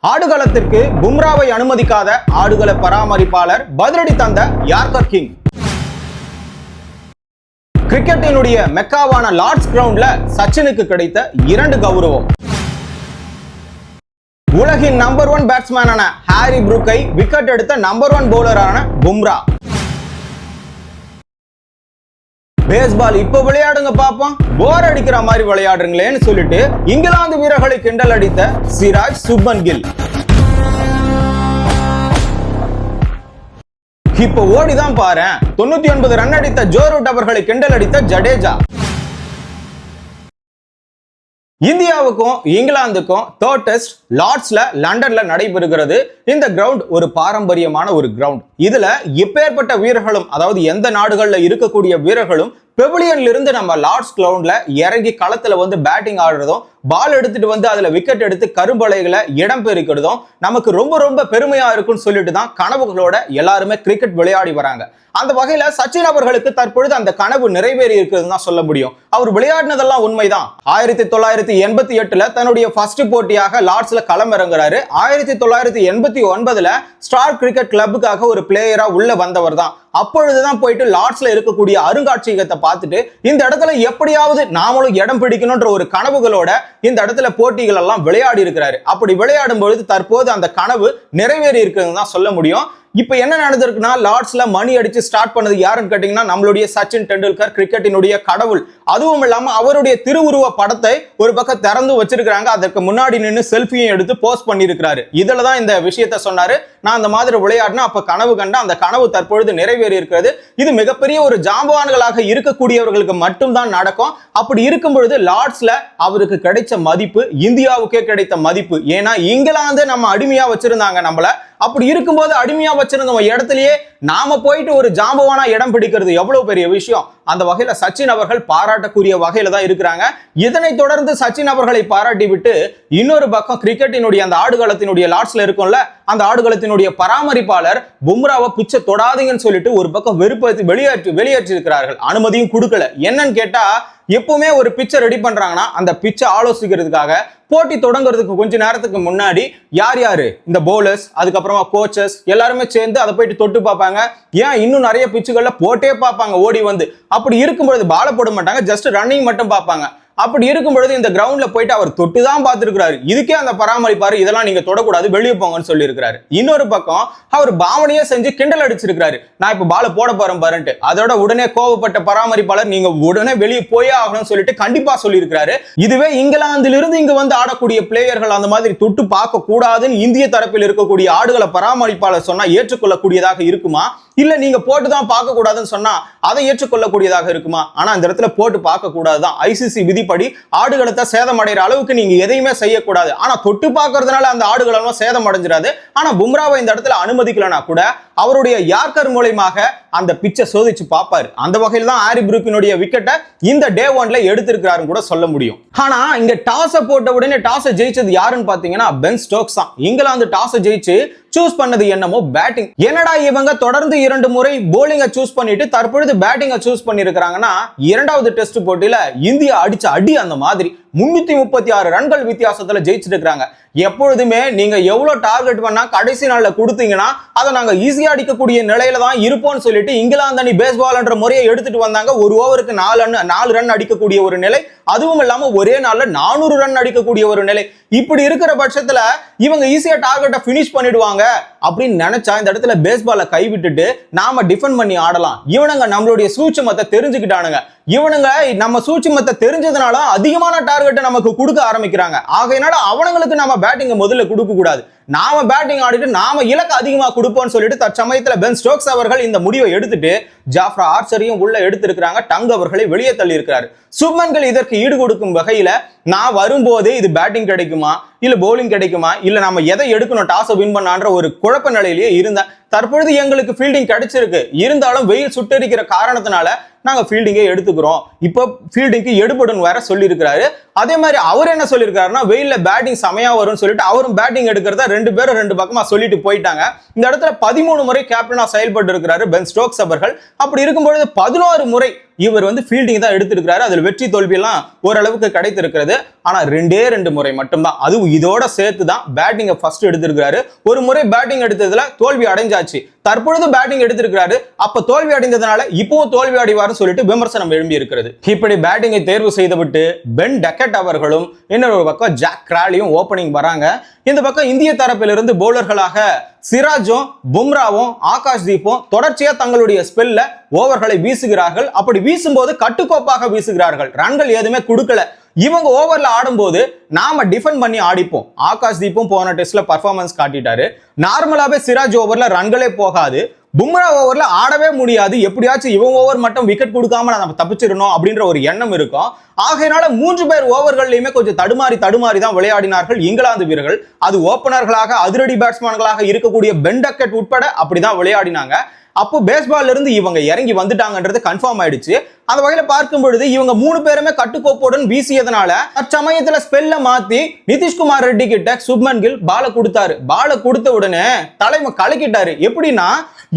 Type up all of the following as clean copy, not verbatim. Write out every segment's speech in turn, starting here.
ஆடுகளத்திற்கு பும்ராவை அனுமதிக்காத ஆடுகள பராமரிப்பாளர் பதிலடி தந்த yorker king. கிரிக்கெட்டினுடைய மெக்காவான Lord's கிரவுண்ட்ல சச்சினுக்கு கிடைத்த 2 கௌரவம். உலகின் நம்பர் 1 பேட்ஸ்மேனான ஹாரி புரூக்கை விக்கெட் எடுத்த நம்பர் 1 பவுலரான பும்ரா. பேஸ்பால் இப்ப விளையாடுங்க பாப்போம், போர் அடிக்கிற மாதிரி விளையாடுறீங்களேன்னு சொல்லிட்டு இங்கிலாந்து வீரர்களை கிண்டல் அடித்த சிராஜ் சுப்மன் கில். இப்ப ஓடிதான் பாரு, 99 ரன் அடித்த ஜோ ரூட் அவர்களை கிண்டல் அடித்த ஜடேஜா. இந்தியாவுக்கும் இங்கிலாந்துக்கும் தேர்ட் டெஸ்ட் லார்ட்ஸ்ல லண்டன்ல நடைபெறுகிறது. இந்த கிரவுண்ட் ஒரு பாரம்பரியமான ஒரு கிரவுண்ட். இதுல எப்பேற்பட்ட வீரர்களும், அதாவது எந்த நாடுகள்ல இருக்கக்கூடிய வீரர்களும் பெவிலியன்ல இருந்து நம்ம லார்ட்ஸ் கிரவுண்ட்ல இறங்கி களத்துல வந்து பேட்டிங் ஆடுறதும், பால் எடுத்துட்டு வந்து அதுல விக்கெட் எடுத்து கரும்பலைகளை இடம் பெருக்கிறதும் நமக்கு ரொம்ப ரொம்ப பெருமையா இருக்குன்னு சொல்லிட்டு தான் கனவுகளோட எல்லாருமே கிரிக்கெட் விளையாடி வராங்க. அந்த வகையில சச்சின் அவர்களுக்கு தற்பொழுது அந்த கனவு நிறைவேறி இருக்குதுன்னு தான் சொல்ல முடியும். அவர் விளையாடினதெல்லாம் உண்மைதான். 1988ல தன்னுடைய ஃபர்ஸ்ட் போட்டியாக லார்ட்ஸ்ல களம் இறங்குறாரு. 1989ல ஸ்டார் கிரிக்கெட் கிளப்புக்காக ஒரு பிளேயரா உள்ள வந்தவர் தான். அப்பொழுதுதான் போயிட்டு லார்ட்ஸ்ல இருக்கக்கூடிய அருங்காட்சியகத்தை பார்த்துட்டு இந்த இடத்துல எப்படியாவது நாமளும் இடம் பிடிக்கணும்ன்ற ஒரு கனவுகளோட இந்த இடத்துல போட்டிகள் எல்லாம் விளையாடி இருக்கிறாரு. அப்படி விளையாடும் பொழுது தற்போது அந்த கனவு நிறைவேறி இருக்குதுன்னு தான் சொல்ல முடியும். இப்ப என்ன நடந்திருக்குன்னா, லார்ட்ஸ்ல மணி அடிச்சு ஸ்டார்ட் பண்ணது யாருன்னு கேட்டீங்கன்னா நம்மளுடைய சச்சின் டெண்டுல்கர், கிரிக்கெட்டினுடைய கடவுள். அதுவும் இல்லாம அவருடைய திருவுருவ படத்தை ஒரு பக்கம் திறந்து வச்சிருக்காங்க. அதற்கு முன்னாடி நின்று செல்ஃபியும் எடுத்து போஸ்ட் பண்ணியிருக்கிறாரு. இதுலதான் இந்த விஷயத்த சொன்னாரு, நான் அந்த மாதிரி விளையாடினா அப்ப கனவு கண்ட அந்த கனவு தற்பொழுது நிறைவேறி இருக்கிறது. இது மிகப்பெரிய ஒரு ஜாம்பவான்களாக இருக்கக்கூடியவர்களுக்கு மட்டும்தான் நடக்கும். அப்படி இருக்கும் பொழுது லார்ட்ஸ்ல அவருக்கு கிடைச்ச மதிப்பு இந்தியாவுக்கே கிடைத்த மதிப்பு. ஏன்னா இங்கிலாந்து நம்ம அடிமையா வச்சிருந்தாங்க நம்மள. அப்படி இருக்கும்போது அடிமையா வச்சிருந்த இடத்திலேயே நாம போயிட்டு ஒரு ஜாம்பவானா இடம் பிடிக்கிறது எவ்வளவு பெரிய விஷயம். அந்த வகையில சச்சின் அவர்கள் பாராட்டக்கூடிய வகையில தான் இருக்கிறாங்க. இதனை தொடர்ந்து சச்சின் அவர்களை பாராட்டி விட்டு இன்னொரு பக்கம் கிரிக்கெட்டினுடைய அந்த ஆடுகளத்தினுடைய லார்ட்ஸ்ல இருக்கும்ல, அந்த ஆடுகளத்தினுடைய பராமரிப்பாளர் பும்ராவை பிச்சை தொடாதீங்கன்னு சொல்லிட்டு ஒரு பக்கம் வெறுப்பேற்றி வெளியேற்றி இருக்கிறார்கள். அனுமதியும் கொடுக்கல. என்னன்னு கேட்டா, எப்பவுமே ஒரு பிச்சை ரெடி பண்றாங்கன்னா அந்த பிச்சை ஆலோசிக்கிறதுக்காக போட்டி தொடங்குறதுக்கு கொஞ்ச நேரத்துக்கு முன்னாடி யார் யாரு இந்த பவுலர்ஸ், அதுக்கப்புறமா கோச்சஸ் எல்லாருமே சேர்ந்து அதை போயிட்டு தொட்டு பார்ப்பாங்க. ஏன் இன்னும் நிறைய பிச்சுகள்ல போட்டே பார்ப்பாங்க ஓடி வந்து. அப்படி இருக்கும்பொழுது பால போட மாட்டாங்க, ஜஸ்ட் ரன்னிங் மட்டும் பார்ப்பாங்க. அப்படி இருக்கும் பொழுது இந்த கிரவுண்ட்ல போயிட்டு அவர் தொட்டு தான் பார்த்திருக்கிறாரு. இதுக்கே அந்த பராமரிப்பாரு இதெல்லாம் நீங்க தொடக்கூடாது, வெளியே போங்கன்னு சொல்லி இருக்கிறாரு. இன்னொரு பக்கம் அவர் பாவனையே செஞ்சு கிண்டல் அடிச்சிருக்காரு, நான் இப்ப பால போட போறேன் பாருன்ட்டு. அதோட உடனே கோவப்பட்ட பராமரிப்பாளர் நீங்க உடனே வெளியே போயே ஆகணும்னு சொல்லிட்டு கண்டிப்பா சொல்லி இருக்கிறாரு. இதுவே இங்கிலாந்திலிருந்து இங்க வந்து ஆடக்கூடிய பிளேயர்கள் அந்த மாதிரி தொட்டு பார்க்க கூடாதுன்னு இந்திய தரப்பில் இருக்கக்கூடிய ஆடுகள பராமரிப்பாளர் சொன்னா ஏற்றுக்கொள்ளக்கூடியதாக இருக்குமா? இல்ல நீங்க போட்டுதான் பார்க்க கூடாதுன்னு சொன்னா அதை ஏற்றுக்கொள்ளக்கூடியதாக இருக்குமா? ஆனா இந்த இடத்துல போட்டு பார்க்க கூடாதுதான். ஐசிசி விதிப்படி ஆடுகளத்தை சேதமடைகிற அளவுக்கு நீங்க எதையுமே செய்யக்கூடாது. ஆனா தொட்டு பார்க்கறதுனால அந்த ஆடுகளம் சேதம் அடைஞ்சிடாது. ஆனா பும்ராவை இந்த இடத்துல அனுமதிக்கலனா கூட அவருடைய யார்கர் மூலமாக அந்த பிச்சை சோதிச்சு பார்ப்பாரு. அந்த வகையில் தான் ஹாரி புரூக்கினுடைய விக்கெட்டை இந்த டே 1ல எடுத்திருக்கிறாருன்னு கூட சொல்ல முடியும். ஆனா இங்க டாஸை போட்ட உடனே டாஸை ஜெயிச்சது யாருன்னு பாத்தீங்கன்னா பென் ஸ்டோக்ஸ் தான். இங்கிலாந்து டாஸை ஜெயிச்சு சூஸ் பண்ணது என்னமோ பேட்டிங். என்னடா இவங்க தொடர்ந்து 2 முறை போலிங்கை சூஸ் பண்ணிட்டு தற்பொழுது பேட்டிங்கை சூஸ் பண்ணிருக்காங்கன்னா, 2வது டெஸ்ட் போட்டியில இந்தியா அடிச்ச அடி அந்த மாதிரி 336 ரன்கள் வித்தியாசத்துல ஜெயிச்சிட்டு இருக்காங்க. எப்பொழுதுமே நீங்க எவ்வளவு டார்கெட் பண்ணா கடைசி நாள்ல கொடுத்தீங்கன்னா அதை நாங்க ஈஸியா அடிக்கக்கூடிய நிலையில தான் இருப்போம்னு சொல்லிட்டு இங்கிலாந்து அணி பேஸ்பால் என்ற முறையை எடுத்துட்டு வந்தாங்க. ஒரு ஓவருக்கு 4 ரன் அடிக்கக்கூடிய ஒரு நிலை, அதுவும் இல்லாம ஒரே நாள்ல 400 ரன் அடிக்கக்கூடிய ஒரு நிலை. இப்படி இருக்கிற பட்சத்துல இவங்க ஈஸியா டார்கெட்டை பினிஷ் பண்ணிடுவாங்க அப்படின்னு நினைச்சா இந்த இடத்துல பேஸ்பாலை கைவிட்டுட்டு நாம டிஃபெண்ட் பண்ணி ஆடலாம். இவனுங்க நம்மளுடைய சூட்சுமத்தை தெரிஞ்சுக்கிட்டானுங்க. இவனுங்க நம்ம சூட்சுமத்தை தெரிஞ்சதுனால அதிகமான டார்கெட்டை நமக்கு கொடுக்க ஆரம்பிக்கிறாங்க. ஆகையினால அவனுங்களுக்கு நம்ம பேட்டிங்க முதல்ல கொடுக்க கூடாது, நாம பேட்டிங் ஆடிட்டு நாம இலக்கு அதிகமா கொடுப்போம்னு சொல்லிட்டு தற்சமயத்துல பென் ஸ்டோக்ஸ் அவர்கள் இந்த முடிவை எடுத்துட்டு ஜாஃப்ரா ஆர்ச்சரையும் உள்ள எடுத்திருக்கிறாங்க. டங் அவர்களை வெளியே தள்ளி இருக்கிறாரு. சுப்மன்கள் இதற்கு ஈடு கொடுக்கும் வகையில நான் வரும்போது இது பேட்டிங் கிடைக்குமா இல்ல போலிங் கிடைக்குமா இல்ல நம்ம எதை எடுக்கணும் டாஸை வின் பண்ணான்ற ஒரு குழப்ப நிலையிலேயே இருந்தேன். தற்பொழுது எங்களுக்கு ஃபீல்டிங் கிடைச்சிருக்கு, இருந்தாலும் வெயில் சுட்டரிக்கிற காரணத்தினால நாங்க ஃபீல்டிங்கே எடுத்துக்கிறோம். இப்போ ஃபீல்டிங்க்கு எடுபடும் வேற சொல்லி இருக்கிறாரு. அதே மாதிரி அவர் என்ன சொல்லியிருக்காருன்னா, வெயில்ல பேட்டிங் செமையா வரும்னு சொல்லிட்டு அவரும் பேட்டிங் எடுக்கிறதா 2 பேரும் 2 பக்கமா சொல்லிட்டு போயிட்டாங்க. இந்த இடத்துல 13 முறை கேப்டனா செயல்பட்டு இருக்கிறாரு பென் ஸ்டோக்ஸ் அவர்கள். அப்படி இருக்கும்பொழுது 11 முறை இவர் வந்து ஃபீல்டிங் தான் எடுத்திருக்கிறாரு. அதில் வெற்றி தோல்வி எல்லாம் ஓரளவுக்கு கிடைத்திருக்கிறது. ஆனா ரெண்டு முறை மட்டும்தான், அதுவும் இதோட சேர்த்து தான் பேட்டிங்கை ஃபர்ஸ்ட் எடுத்திருக்கிறாரு. ஒரு முறை பேட்டிங் எடுத்ததுல தோல்வி அடைஞ்சாச்சு. தற்பொழுது பேட்டிங் எடுத்திருக்கிறாரு. அப்ப தோல்வி அடைந்ததுனால இப்பவும் தோல்வி அடைவார்னு சொல்லிட்டு விமர்சனம் எழும்பி இருக்கிறது. இப்படி பேட்டிங்கை தேர்வு செய்துவிட்டு பென் டக்கெட் அவர்களும் இன்னொரு பக்கம் ஜாக் கிராலியும் ஓபனிங் வராங்க. இந்த பக்கம் இந்திய தரப்பிலிருந்து பவுலர்களாக சிராஜும் பும்ராவும் ஆகாஷ்தீப்பும் தொடர்ச்சியா தங்களுடைய ஸ்பெல்ல ஓவர்களை வீசுகிறார்கள். அப்படி வீசும்போது கட்டுக்கோப்பாக வீசுகிறார்கள். ரன்கள் எதுவுமே கொடுக்கல. இவங்க ஓவர்ல ஆடும்போது நாம டிஃபெண்ட் பண்ணி ஆடிப்போம். ஆகாஷ்தீப்பும் போன டெஸ்ட்ல பர்ஃபார்மன்ஸ் காட்டிட்டாரு. நார்மலாவே சிராஜ் ஓவர்ல ரன்களே போகாது. பும்ரா ஓவர்ல ஆடவே முடியாது. எப்படியாச்சும் இவங்க ஓவர் மட்டும் விக்கெட் கொடுக்காம நம்ம தப்பிச்சிடணும் அப்படின்ற ஒரு எண்ணம் இருக்கும். ஆகையினால 3 பேர் ஓவர்கள்லயுமே கொஞ்சம் தடுமாறி தான் விளையாடினார்கள் இங்கிலாந்து வீரர்கள். அது ஓபனர்களாக அதிரடி பேட்ஸ்மேன்களாக இருக்கக்கூடிய பென் டக்கெட் உட்பட அப்படிதான் விளையாடினாங்க. அப்போ பேஸ்பால்ல இருந்து இவங்க இறங்கி வந்துட்டாங்கன்றது கன்ஃபார்ம் ஆயிடுச்சு. அந்த வகையில பார்க்கும் பொழுது இவங்க 3 பேருமே கட்டுக்கோப்புடன் வீசியதுனால தற்சமயத்துல ஸ்பெல்ல மாத்தி நிதிஷ்குமார் ரெட்டி கிட்ட சுப்மன் கில் பால கொடுத்தாரு. பால கொடுத்த உடனே தலைமை கலக்கிட்டாரு. எப்படின்னா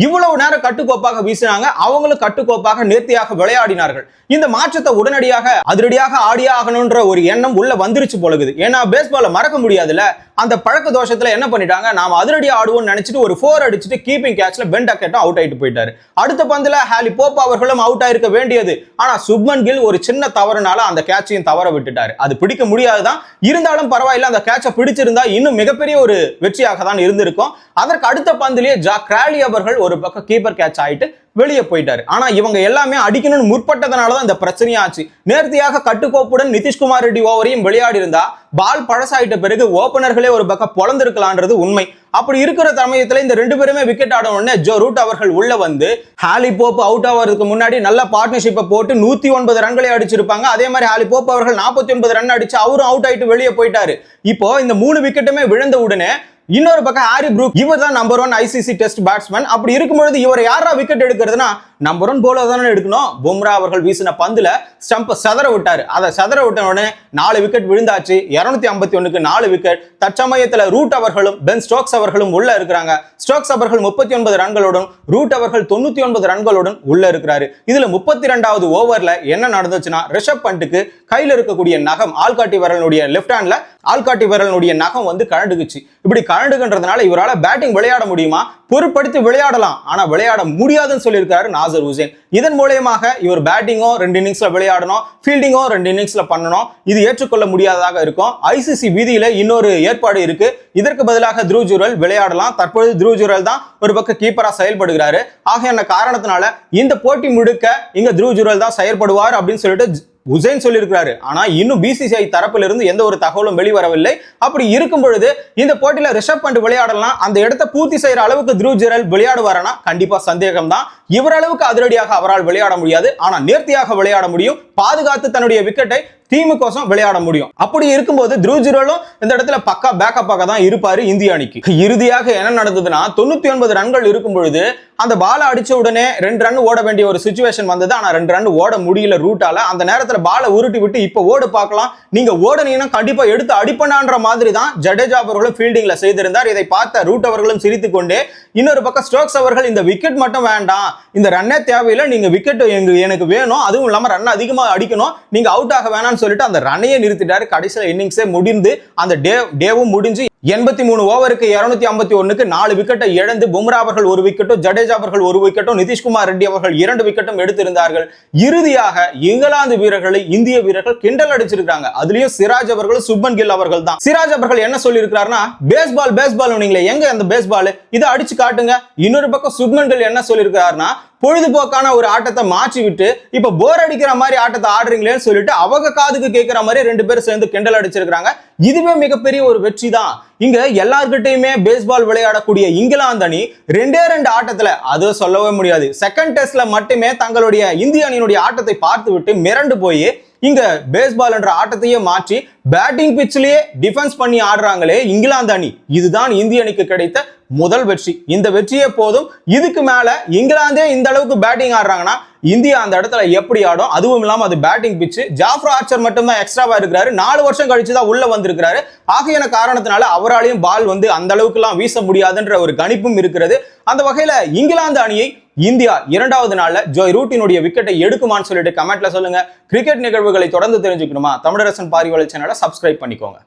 இவ்வளவு நேரம் கட்டுக்கோப்பாக வீசினாங்க, அவங்களும் கட்டுக்கோப்பாக நேர்த்தியாக விளையாடினார்கள். இந்த மாற்றத்தை உடனடியாக அதிரடியாக ஆடியா ஆகணும்ன்ற ஒரு எண்ணம் உள்ள வந்துருச்சு போலகுது. ஏன்னா பேஸ்பால மறக்க முடியாதுல்ல. அந்த பழக்க தோஷத்துல என்ன பண்ணிட்டாங்க, நாம அதிரடியா ஆடுவோம்னு நினைச்சிட்டு ஒரு 4 அடிச்சுட்டு கீப்பிங் கேட்ச்ல பென் டக்கெட்டும் அவுட் ஆயிட்டு போயிட்டாரு. அடுத்த பந்துல ஹாலி போப் அவர்களும் அவுட் ஆயிருக்க வேண்டியது. ஆனா சுப்மன் கில் ஒரு சின்ன தவறுனால அந்த கேட்சையும் தவற விட்டுட்டாரு. அது பிடிக்க முடியாதுதான், இருந்தாலும் பரவாயில்ல. அந்த கேட்சை பிடிச்சிருந்தா இன்னும் மிகப்பெரிய ஒரு வெற்றியாக தான் இருந்திருக்கும். அதற்கு அடுத்த பந்திலேயே ஜாக் கிராலி அவர்கள் ஒரு பக்கம் கீப்பர் கேட்ச் ஆயிட்டு வெளியே போயிட்டாரு. ஆனா இவங்க எல்லாமே அடிக்கணும்னு முற்பட்டதனாலதான் இந்த பிரச்சனையாச்சு. நேர்த்தியாக கட்டுக்கோப்புடன் நிதிஷ்குமார் ரெட்டி ஓவரையும் விளையாடி இருந்தா பால் பழசாயிட்ட பிறகு ஓபனர்களே ஒரு பக்கம் பொழந்திருக்கலான்றது உண்மை. அப்படி இருக்கிற சமயத்துல இந்த 2 பேருமே விக்கெட் ஆட உடனே ஜோ ரூட் அவர்கள் உள்ள வந்து ஹாலி போப் அவுட் ஆவறதுக்கு முன்னாடி நல்ல பார்ட்னர்ஷிப்பை போட்டு 109 ரன்களை அடிச்சிருப்பாங்க. அதே மாதிரி ஹாலி போப் அவர்கள் 49 ரன் அடிச்சு அவரும் அவுட் ஆயிட்டு வெளியே போயிட்டாரு. இப்போ இந்த 3 விக்கெட்டுமே விழுந்த உடனே இன்னொரு பக்கம் ஹாரி ப்ரூக், இவர் தான் நம்பர் 1 ஐசிசி டெஸ்ட் பேட்ஸ்மேன். அப்படி இருக்கும்பொழுது இவரை யாரா விக்கெட் எடுக்கிறதுனா நம்பர் 1 போலர் தானே எடுக்கணும். பும்ரா அவர்கள் வீசின பந்துல ஸ்டம்ப் சதற விட்டாரு. அதை சதற விட்ட உடனே 4 விக்கெட் விழுந்தாச்சு. 251க்கு 4 விக்கெட். தற்சமயத்துல ரூட் அவர்களும் பென் ஸ்டோக்ஸ் அவர்களும் உள்ள இருக்கிறாங்க. ஸ்டோக்ஸ் அவர்கள் 39 ரன்களுடன், ரூட் அவர்கள் 99 ரன்களுடன் உள்ள இருக்கிறாரு. இதுல 32வது ஓவர்ல என்ன நடந்துச்சுன்னா, ரிஷப் பண்ட்டுக்கு கையில இருக்கக்கூடிய நகம், ஆள்காட்டி விரலுடைய லெஃப்ட் ஹேண்ட்ல ஆள்காட்டி விரலுடைய நகம் வந்து கழண்டுக்குச்சு. இப்படி கழண்டுகின்றதுனால இவரால் பேட்டிங் விளையாட முடியுமா? பொறுப்படுத்தி விளையாடலாம், ஆனா விளையாட முடியாதுன்னு சொல்லியிருக்காரு நாசர் ஹுசேன். இதன் மூலமாக இவர் பேட்டிங்கும் 2 இன்னிங்ஸ்ல விளையாடணும், ஃபீல்டிங்கும் 2 இன்னிங்ஸ்ல பண்ணணும். இது ஏற்றுக்கொள்ள முடியாததாக இருக்கும். ஐசிசி விதியில இன்னொரு ஏற்பாடு இருக்கு. இதற்கு பதிலாக த்ரூ ஜுரல் விளையாடலாம். தற்பொழுது த்ரூ ஜுரல் தான் ஒரு பக்கம் கீப்பரா செயல்படுகிறாரு. ஆக என்ன காரணத்தினால இந்த போட்டி முழுக்க இங்க த்ரூ ஜுரல் தான் செயல்படுவார் அப்படின்னு சொல்லிட்டு ஹுசைன் சொல்லியிருக்கிறாரு. ஆனா இன்னும் பிசிசிஐ தரப்பில் இருந்து எந்த ஒரு தகவலும் வெளிவரவில்லை. அப்படி இருக்கும் பொழுது இந்த போட்டியில ரிஷப் பண்ட் விளையாடலாம், அந்த இடத்தை பூர்த்தி செய்யற அளவுக்கு த்ரூ ஜுரல் விளையாடுவாரனா கண்டிப்பா சந்தேகம் தான். இவர் அளவுக்கு அதிரடியாக அவரால் விளையாட முடியாது, ஆனா நேர்த்தியாக விளையாட முடியும். பாதுகாத்து தன்னுடைய விக்கெட்டை டீமுக்கோசம் விளையாட முடியும். அப்படி இருக்கும்போது த்ரூ ஜுரலும் இந்த இடத்துல பக்கா பேக்கப்பாக தான் இருப்பாரு இந்திய அணிக்கு. இறுதியாக என்ன நடந்ததுன்னா 99 ரன்கள் இருக்கும் பொழுது அந்த பாலை அடிச்ச உடனே 2 ரன் ஓட வேண்டிய ஒரு சிச்சுவேஷன் வந்தது. ஆனா 2 ரன் ஓட முடியல ரூட்டால. அந்த நேரத்துல பாலை உருட்டி விட்டு இப்ப ஓடு பார்க்கலாம், நீங்க ஓடுனீங்கன்னா கண்டிப்பா எடுத்து அடிப்பனான்ற மாதிரி தான் ஜடேஜா அவர்களும் ஃபீல்டிங்ல செய்திருந்தார். இதை பார்த்த ரூட் அவர்களும் சிரித்துக் கொண்டே, இன்னொரு பக்கம் ஸ்டோக்ஸ் அவர்கள் இந்த விக்கெட் மட்டும் வேண்டாம், இந்த ரன்னே தேவையில்லை, நீங்க விக்கெட் எனக்கு வேணும், அதுவும் இல்லாம ரன் அதிகமா அடிக்கணும், நீங்க அவுட் ஆக வேணாம்னு சொல்லிட்டு அந்த ரன்னையே நிறுத்திட்டாரு. கடைசியில் இன்னிங்ஸே முடிந்து அந்த டேவும் முடிஞ்சு 83 ஓவருக்கு 251க்கு 4 விக்கெட்டை இழந்து பும்ரா அவர்கள் 1 விக்கெட்டும், ஜடேஜா அவர்கள் 1 விக்கெட்டும், நிதிஷ்குமார் ரெட்டி அவர்கள் 2 விக்கெட்டும் எடுத்திருந்தார்கள். இறுதியாக இங்கிலாந்து வீரர்களை இந்திய வீரர்கள் கிண்டல் அடிச்சிருக்காங்க. அதுலயும் சிராஜ் அவர்கள், சுப்மன் கில் அவர்கள் தான். சிராஜ் அவர்கள் என்ன சொல்லி இருக்கிறாருன்னா, பேஸ்பால் நீங்களே எங்க அந்த பேஸ்பால், இதை அடிச்சு காட்டுங்க. இன்னொரு பக்கம் சுப்மன் கில் என்ன சொல்லி இருக்கிறாருன்னா, பொழுதுபோக்கான ஒரு ஆட்டத்தை மாற்றி விட்டு இப்ப போர் அடிக்கிற மாதிரி ஆட்டத்தை ஆடுறீங்களேன்னு சொல்லிட்டு அவங்க காதுக்கு கேட்கிற மாதிரி 2 பேரும் சேர்ந்து கிண்டல் அடிச்சிருக்காங்க. இதுவே மிகப்பெரிய ஒரு வெற்றி தான். இங்க எல்லார்கிட்டையுமே பேஸ்பால் விளையாடக்கூடிய இங்கிலாந்து அணி 2 ஆட்டத்துல, அது சொல்லவே முடியாது, செகண்ட் டெஸ்ட்ல மட்டுமே தங்களுடைய இந்திய அணியினுடைய ஆட்டத்தை பார்த்து விட்டு மிரண்டு போய் இங்க பேஸ்பால் என்ற ஆட்டத்தையே மாற்றி பேட்டிங் பிச்சிலேயே டிஃபென்ஸ் பண்ணி ஆடுறாங்களே இங்கிலாந்து அணி, இதுதான் இந்திய அணிக்கு கிடைத்த முதல் வெற்றி. இந்த வெற்றியே போதும். இதுக்கு மேல இங்கிலாந்தே இந்த அளவுக்கு பேட்டிங் ஆடுறாங்கன்னா இந்தியா அந்த இடத்துல எப்படி ஆடும்? அதுவும் இல்லாம அது பேட்டிங் பிச்சு. ஜாஃப்ரா ஆர்ச்சர் மட்டும் தான் எக்ஸ்ட்ராவா இருக்கிறாரு. 4 வருஷம் கழிச்சு தான் உள்ள வந்திருக்கிறாரு. ஆகையான காரணத்தினால அவராலையும் பால் அந்த அளவுக்கு எல்லாம் வீச முடியாதுன்ற ஒரு கணிப்பும் இருக்கிறது. அந்த வகையில இங்கிலாந்து அணியை இந்தியா 2வது நாள்ல ஜோய் ரூட்டினுடைய விக்கெட்டை எடுக்குமான்னு சொல்லிட்டு கமெண்ட்ல சொல்லுங்க. கிரிக்கெட் நிகழ்வுகளை தொடர்ந்து தெரிஞ்சுக்கணுமா? தமிழரசன் பாரிவள சேனலை சப்ஸ்கிரைப் பண்ணிக்கோங்க.